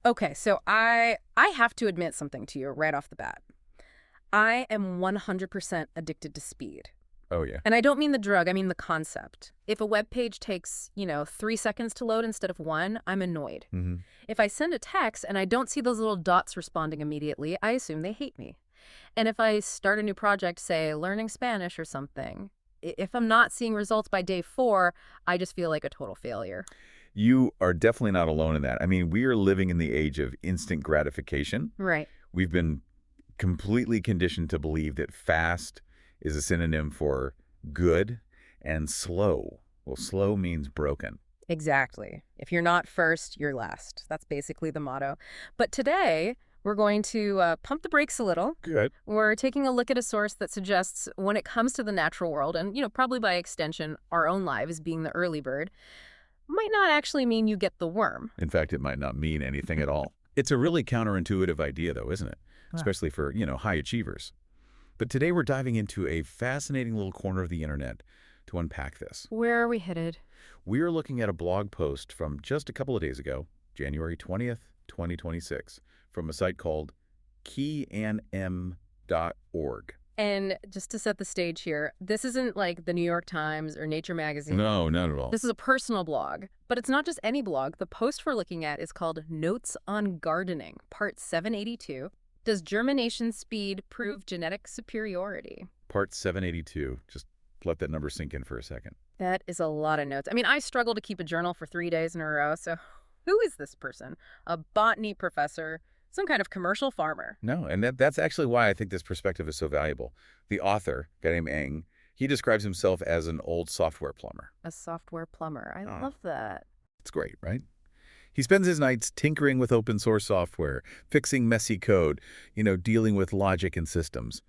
Okay, so I have to admit something to you right off the bat. I am 100% addicted to speed. Oh, yeah. And I don't mean the drug, I mean the concept. If a web page takes, 3 seconds to load instead of one, I'm annoyed. Mm-hmm. If I send a text and I don't see those little dots responding immediately, I assume they hate me. And if I start a new project, say learning Spanish or something, if I'm not seeing results by day 4, I just feel like a total failure. You are definitely not alone in that. I mean, we are living in the age of instant gratification. Right. We've been completely conditioned to believe that fast is a synonym for good and slow. Well, slow means broken. Exactly. If you're not first, you're last. That's basically the motto. But today, we're going to pump the brakes a little. Good. We're taking a look at a source that suggests when it comes to the natural world, and probably by extension, our own lives being the early bird, might not actually mean you get the worm. In fact, it might not mean anything at all. It's a really counterintuitive idea, though, isn't it? Especially for, high achievers. But today we're diving into a fascinating little corner of the internet to unpack this. Where are we headed? We're looking at a blog post from just a couple of days ago, January 20th, 2026, from a site called keynm.org. And just to set the stage here, this isn't like the New York Times or Nature magazine. No, not at all. This is a personal blog. But it's not just any blog. The post we're looking at is called Notes on Gardening, Part 782. Does germination speed prove genetic superiority? Part 782. Just let that number sink in for a second. That is a lot of notes. I mean, I struggle to keep a journal for 3 days in a row, so who is this person? A botany professor? Some kind of commercial farmer? No, and that's actually why I think this perspective is so valuable. The author, a guy named Eng, he describes himself as an old software plumber. A software plumber. I love that. It's great, right? He spends his nights tinkering with open source software, fixing messy code, dealing with logic and systems.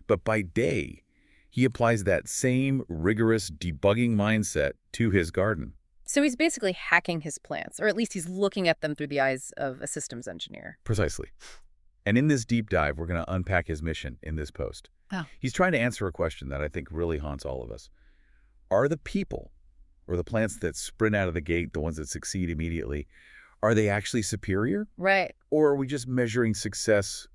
But by day, he applies that same rigorous debugging mindset to his garden. So he's basically hacking his plants, or at least he's looking at them through the eyes of a systems engineer. Precisely. And in this deep dive, we're going to unpack his mission in this post. Oh. He's trying to answer a question that I think really haunts all of us. Are the people, or the plants that sprint out of the gate, the ones that succeed immediately, are they actually superior? Right. Or are we just measuring success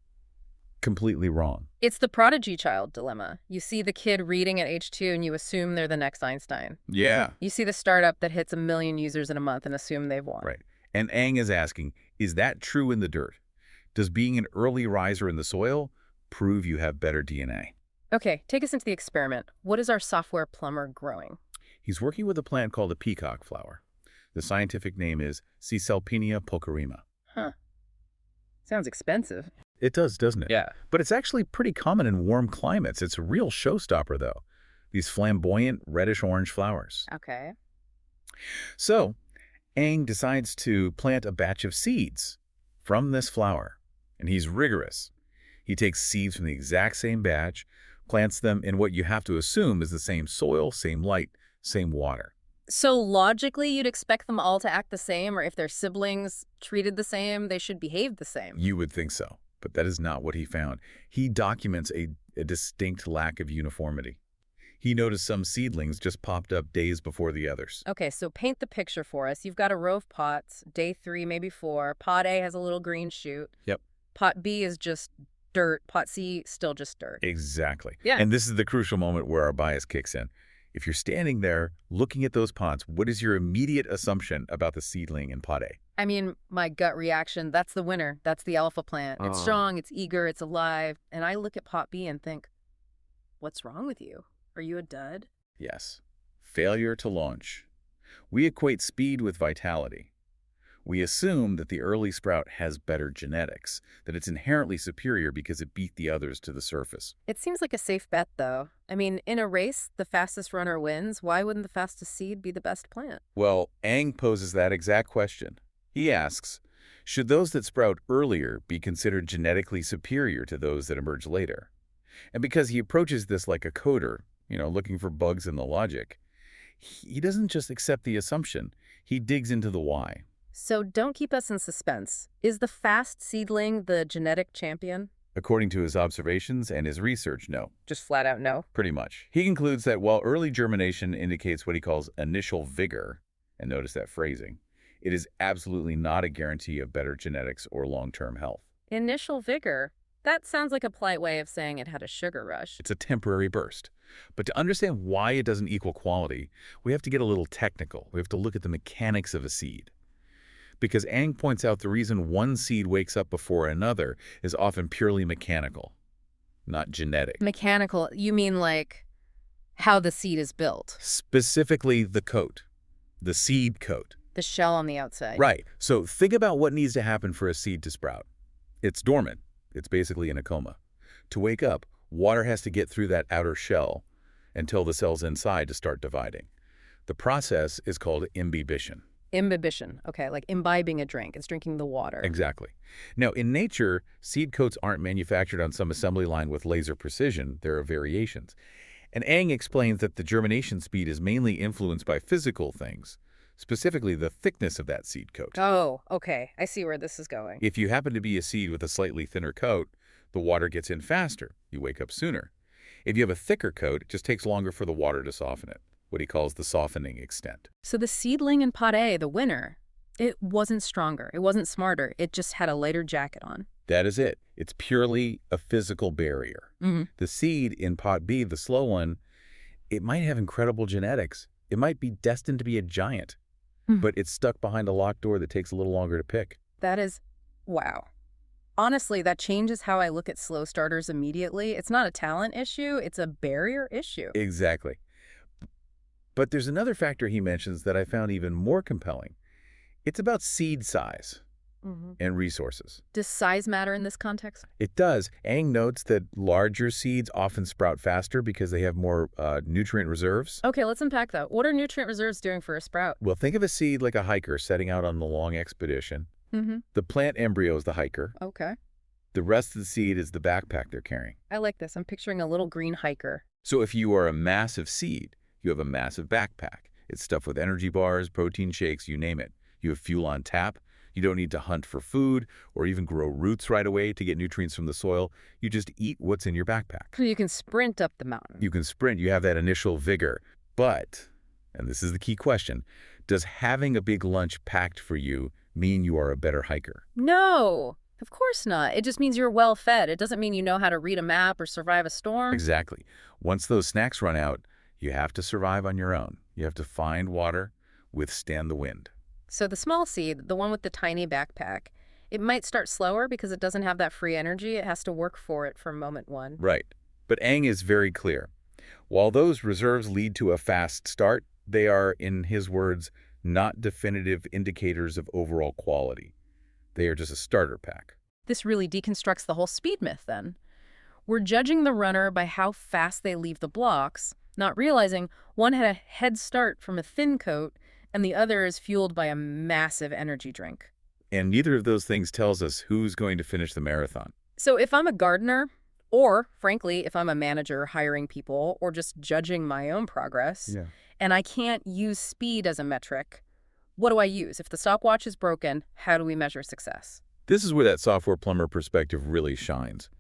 completely wrong? It's the prodigy child dilemma. You see the kid reading at age 2 and you assume they're the next Einstein. Yeah. You see the startup that hits 1 million users in a month and assume they've won. Right. And Eng is asking, is that true in the dirt? Does being an early riser in the soil prove you have better DNA? Okay, take us into the experiment. What is our software plumber growing? He's working with a plant called a peacock flower. The scientific name is Caesalpinia pulcherrima. Huh. Sounds expensive. It does, doesn't it? Yeah. But it's actually pretty common in warm climates. It's a real showstopper, though. These flamboyant reddish-orange flowers. Okay. So, Eng decides to plant a batch of seeds from this flower. And he's rigorous. He takes seeds from the exact same batch, plants them in what you have to assume is the same soil, same light, same water. So logically, you'd expect them all to act the same, or if they're siblings treated the same, they should behave the same. You would think so, but that is not what he found. He documents a distinct lack of uniformity. He noticed some seedlings just popped up days before the others. Okay, so paint the picture for us. You've got a row of pots, day 3, maybe 4. Pot A has a little green shoot. Yep. Pot B is just dirt. Pot C, still just dirt. Exactly. Yeah. And this is the crucial moment where our bias kicks in. If you're standing there looking at those pots, what is your immediate assumption about the seedling in pot A? I mean, my gut reaction, that's the winner. That's the alpha plant. It's strong, it's eager, it's alive. And I look at pot B and think, what's wrong with you? Are you a dud? Yes. Failure to launch. We equate speed with vitality. We assume that the early sprout has better genetics, that it's inherently superior because it beat the others to the surface. It seems like a safe bet, though. I mean, in a race, the fastest runner wins. Why wouldn't the fastest seed be the best plant? Well, Eng poses that exact question. He asks, should those that sprout earlier be considered genetically superior to those that emerge later? And because he approaches this like a coder, looking for bugs in the logic, he doesn't just accept the assumption. He digs into the why. So don't keep us in suspense. Is the fast seedling the genetic champion? According to his observations and his research, no. Just flat out no? Pretty much. He concludes that while early germination indicates what he calls initial vigor, and notice that phrasing, It is absolutely not a guarantee of better genetics or long-term health. Initial vigor. That sounds like a polite way of saying it had a sugar rush. It's a temporary burst. But to understand why it doesn't equal quality, we have to get a little technical. We have to look at the mechanics of a seed. Because Ang points out the reason one seed wakes up before another is often purely mechanical, not genetic. Mechanical, you mean like how the seed is built? Specifically the coat, the seed coat. The shell on the outside. Right. So think about what needs to happen for a seed to sprout. It's dormant. It's basically in a coma. To wake up, water has to get through that outer shell until the cells inside to start dividing. The process is called imbibition. Imbibition. Okay, like imbibing a drink. It's drinking the water. Exactly. Now, in nature, seed coats aren't manufactured on some assembly line with laser precision. There are variations. And Ang explains that the germination speed is mainly influenced by physical things, specifically the thickness of that seed coat. Oh, okay. I see where this is going. If you happen to be a seed with a slightly thinner coat, the water gets in faster. You wake up sooner. If you have a thicker coat, it just takes longer for the water to soften it, what he calls the softening extent. So the seedling in pot A, the winner, it wasn't stronger. It wasn't smarter. It just had a lighter jacket on. That is it. It's purely a physical barrier. The seed in pot B, the slow one, it might have incredible genetics. It might be destined to be a giant, but it's stuck behind a locked door that takes a little longer to pick. That is, wow. Honestly, that changes how I look at slow starters immediately. It's not a talent issue. It's a barrier issue. Exactly. But there's another factor he mentions that I found even more compelling. It's about seed size and resources. Does size matter in this context? It does. Ang notes that larger seeds often sprout faster because they have more nutrient reserves. Okay, let's unpack that. What are nutrient reserves doing for a sprout? Well, think of a seed like a hiker setting out on the long expedition. The plant embryo is the hiker. Okay. The rest of the seed is the backpack they're carrying. I like this. I'm picturing a little green hiker. So if you are a massive seed, you have a massive backpack. It's stuffed with energy bars, protein shakes, you name it. You have fuel on tap. You don't need to hunt for food or even grow roots right away to get nutrients from the soil. You just eat what's in your backpack. So you can sprint up the mountain. You can sprint. You have that initial vigor. But, and this is the key question, does having a big lunch packed for you mean you are a better hiker? No, of course not. It just means you're well fed. It doesn't mean you know how to read a map or survive a storm. Exactly. Once those snacks run out, you have to survive on your own. You have to find water, withstand the wind. So the small seed, the one with the tiny backpack, it might start slower because it doesn't have that free energy. It has to work for it from moment one. Right. But Ang is very clear. While those reserves lead to a fast start, they are, in his words, not definitive indicators of overall quality. They are just a starter pack. This really deconstructs the whole speed myth then. We're judging the runner by how fast they leave the blocks, not realizing one had a head start from a thin coat and the other is fueled by a massive energy drink. And neither of those things tells us who's going to finish the marathon. So if I'm a gardener, or frankly, if I'm a manager hiring people or just judging my own progress, and I can't use speed as a metric, what do I use? If the stopwatch is broken, how do we measure success? This is where that software plumber perspective really shines.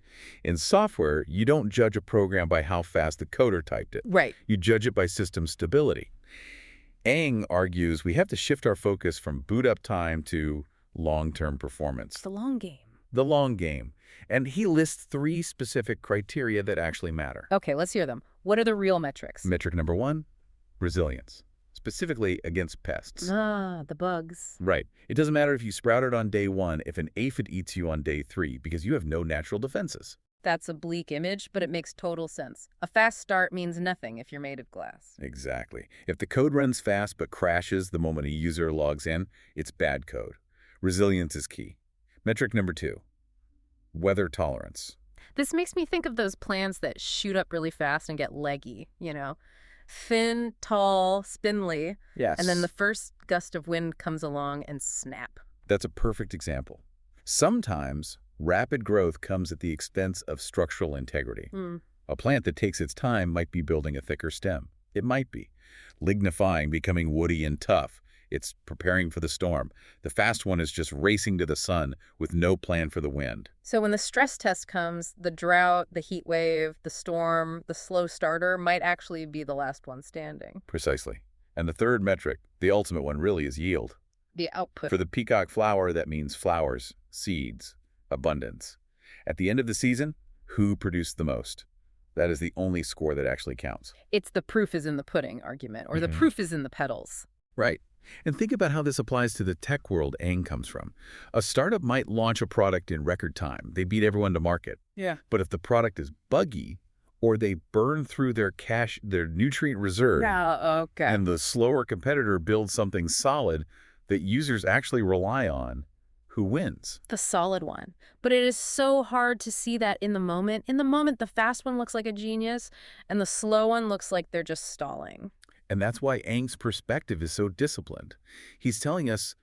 In software, you don't judge a program by how fast the coder typed it. Right. You judge it by system stability. Ang argues we have to shift our focus from boot-up time to long-term performance. The long game. The long game. And he lists 3 specific criteria that actually matter. Okay, let's hear them. What are the real metrics? Metric number 1, resilience, specifically against pests. Ah, the bugs. Right. It doesn't matter if you sprouted on day 1 if an aphid eats you on day 3 because you have no natural defenses. That's a bleak image, but it makes total sense. A fast start means nothing if you're made of glass. Exactly. If the code runs fast but crashes the moment a user logs in, it's bad code. Resilience is key. Metric number 2, weather tolerance. This makes me think of those plants that shoot up really fast and get leggy, Thin, tall, spindly. Yes. And then the first gust of wind comes along and snap. That's a perfect example. Sometimes rapid growth comes at the expense of structural integrity. A plant that takes its time might be building a thicker stem. It might be. Lignifying, becoming woody and tough. It's preparing for the storm. The fast one is just racing to the sun with no plan for the wind. So when the stress test comes, the drought, the heat wave, the storm, the slow starter might actually be the last one standing. Precisely. And the third metric, the ultimate one really, is yield. The output. For the peacock flower, that means flowers, seeds, abundance. At the end of the season, who produced the most? That is the only score that actually counts. It's the proof is in the pudding argument, or the proof is in the petals. Right. And think about how this applies to the tech world Aang comes from. A startup might launch a product in record time. They beat everyone to market. Yeah. But if the product is buggy, or they burn through their nutrient reserve, Okay. and the slower competitor builds something solid that users actually rely on, who wins? The solid one. But it is so hard to see that in the moment. In the moment, the fast one looks like a genius, and the slow one looks like they're just stalling. And that's why Aang's perspective is so disciplined. He's telling us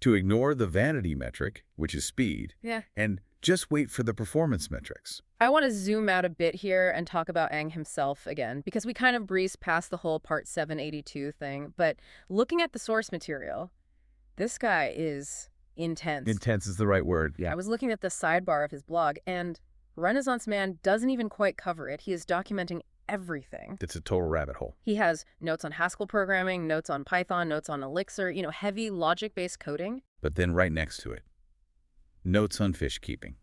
to ignore the vanity metric, which is speed, and just wait for the performance metrics. I want to zoom out a bit here and talk about Aang himself again, because we kind of breezed past the whole Part 782 thing. But looking at the source material, this guy is intense. Intense is the right word, I was looking at the sidebar of his blog, and Renaissance Man doesn't even quite cover it. He is documenting everything. It's a total rabbit hole. He has notes on Haskell programming, notes on Python, notes on Elixir, heavy logic-based coding. But then right next to it, notes on fish keeping.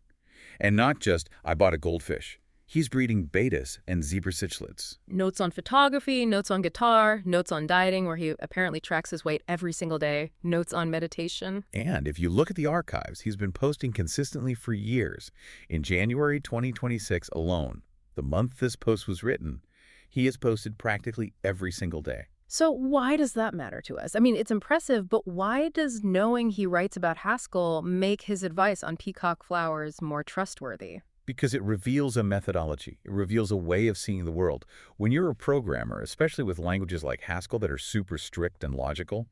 And not just, I bought a goldfish. He's breeding betas and zebra cichlids. Notes on photography, notes on guitar, notes on dieting, where he apparently tracks his weight every single day, notes on meditation. And if you look at the archives, he's been posting consistently for years. In January 2026 alone, the month this post was written, he has posted practically every single day. So why does that matter to us? I mean, it's impressive, but why does knowing he writes about Haskell make his advice on peacock flowers more trustworthy? Because it reveals a methodology. It reveals a way of seeing the world. When you're a programmer, especially with languages like Haskell that are super strict and logical,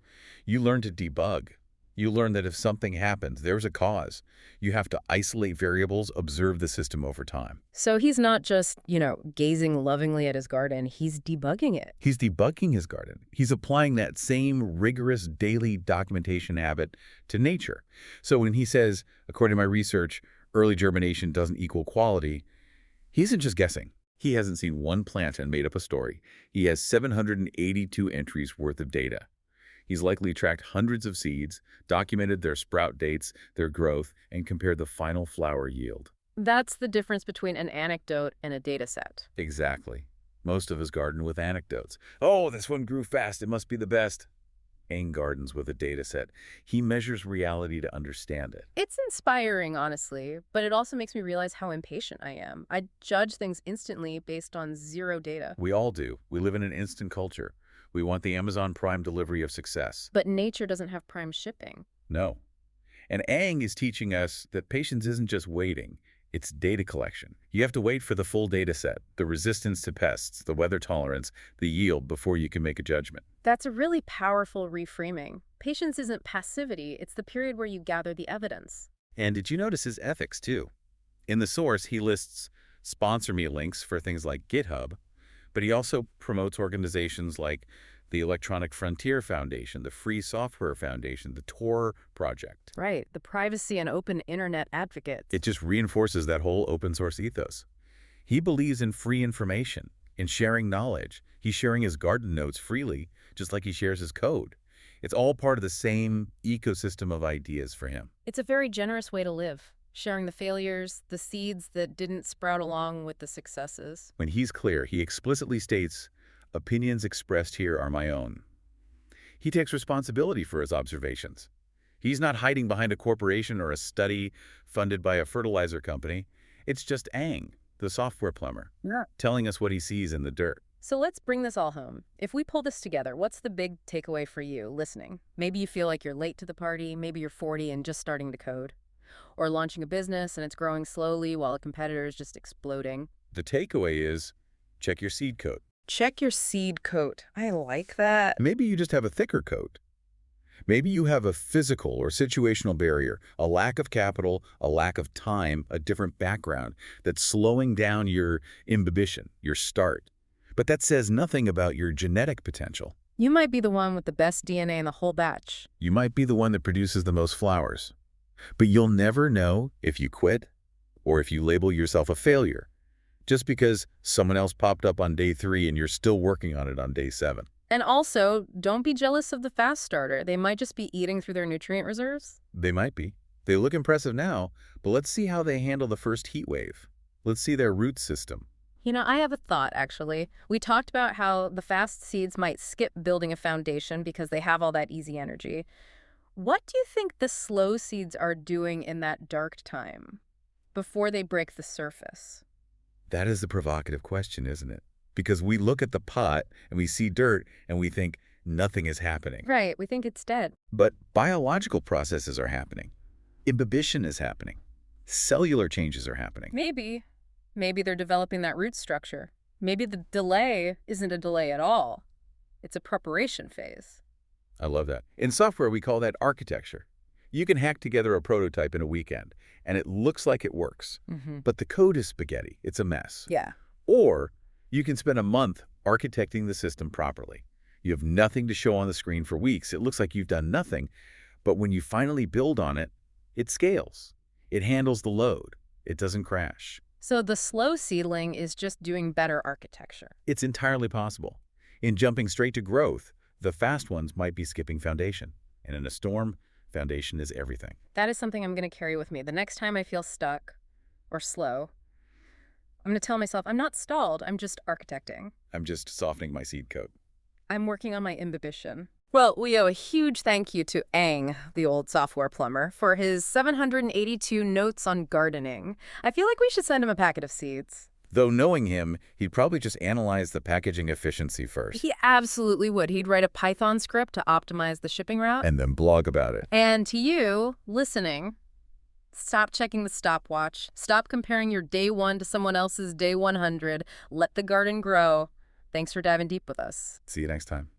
you learn to debug. You learn that if something happens, there's a cause. You have to isolate variables, observe the system over time. So he's not just, gazing lovingly at his garden. He's debugging it. He's debugging his garden. He's applying that same rigorous daily documentation habit to nature. So when he says, according to my research, early germination doesn't equal quality, he isn't just guessing. He hasn't seen one plant and made up a story. He has 782 entries worth of data. He's likely tracked hundreds of seeds, documented their sprout dates, their growth, and compared the final flower yield. That's the difference between an anecdote and a data set. Exactly. Most of his garden with anecdotes. Oh, this one grew fast. It must be the best. Aang gardens with a data set. He measures reality to understand it. It's inspiring, honestly, but it also makes me realize how impatient I am. I judge things instantly based on zero data. We all do. We live in an instant culture. We want the Amazon Prime delivery of success. But nature doesn't have Prime shipping. No. And Aang is teaching us that patience isn't just waiting. It's data collection. You have to wait for the full data set, the resistance to pests, the weather tolerance, the yield before you can make a judgment. That's a really powerful reframing. Patience isn't passivity, it's the period where you gather the evidence. And did you notice his ethics, too? In the source, he lists sponsor me links for things like GitHub, but he also promotes organizations like the Electronic Frontier Foundation, the Free Software Foundation, the Tor Project. Right, the privacy and open internet advocates. It just reinforces that whole open source ethos. He believes in free information, in sharing knowledge. He's sharing his garden notes freely, just like he shares his code. It's all part of the same ecosystem of ideas for him. It's a very generous way to live, sharing the failures, the seeds that didn't sprout along with the successes. When he's clear, he explicitly states, opinions expressed here are my own. He takes responsibility for his observations. He's not hiding behind a corporation or a study funded by a fertilizer company. It's just Aang, the software plumber, telling us what he sees in the dirt. So let's bring this all home. If we pull this together, what's the big takeaway for you listening? Maybe you feel like you're late to the party. Maybe you're 40 and just starting to code. Or launching a business and it's growing slowly while a competitor is just exploding. The takeaway is, check your seed coat. Check your seed coat. I like that. Maybe you just have a thicker coat. Maybe you have a physical or situational barrier, a lack of capital, a lack of time, a different background that's slowing down your imbibition, your start. But that says nothing about your genetic potential. You might be the one with the best DNA in the whole batch. You might be the one that produces the most flowers. But you'll never know if you quit or if you label yourself a failure, just because someone else popped up on day 3 and you're still working on it on day 7. And also, don't be jealous of the fast starter. They might just be eating through their nutrient reserves. They might be. They look impressive now, but let's see how they handle the first heat wave. Let's see their root system. I have a thought, actually. We talked about how the fast seeds might skip building a foundation because they have all that easy energy. What do you think the slow seeds are doing in that dark time before they break the surface? That is the provocative question, isn't it? Because we look at the pot and we see dirt and we think nothing is happening. Right, we think it's dead. But biological processes are happening. Imbibition is happening. Cellular changes are happening. Maybe. Maybe they're developing that root structure. Maybe the delay isn't a delay at all. It's a preparation phase. I love that. In software, we call that architecture. You can hack together a prototype in a weekend, and it looks like it works. But the code is spaghetti. It's a mess. Yeah. Or you can spend a month architecting the system properly. You have nothing to show on the screen for weeks. It looks like you've done nothing. But when you finally build on it, it scales. It handles the load. It doesn't crash. So the slow seedling is just doing better architecture. It's entirely possible. In jumping straight to growth, the fast ones might be skipping foundation. And in a storm, foundation is everything. That is something I'm going to carry with me. The next time I feel stuck or slow, I'm going to tell myself, I'm not stalled, I'm just architecting. I'm just softening my seed coat. I'm working on my imbibition. Well, we owe a huge thank you to Aang, the old software plumber, for his 782 notes on gardening. I feel like we should send him a packet of seeds. Though knowing him, he'd probably just analyze the packaging efficiency first. He absolutely would. He'd write a Python script to optimize the shipping route. And then blog about it. And to you, listening, stop checking the stopwatch. Stop comparing your day 1 to someone else's day 100. Let the garden grow. Thanks for diving deep with us. See you next time.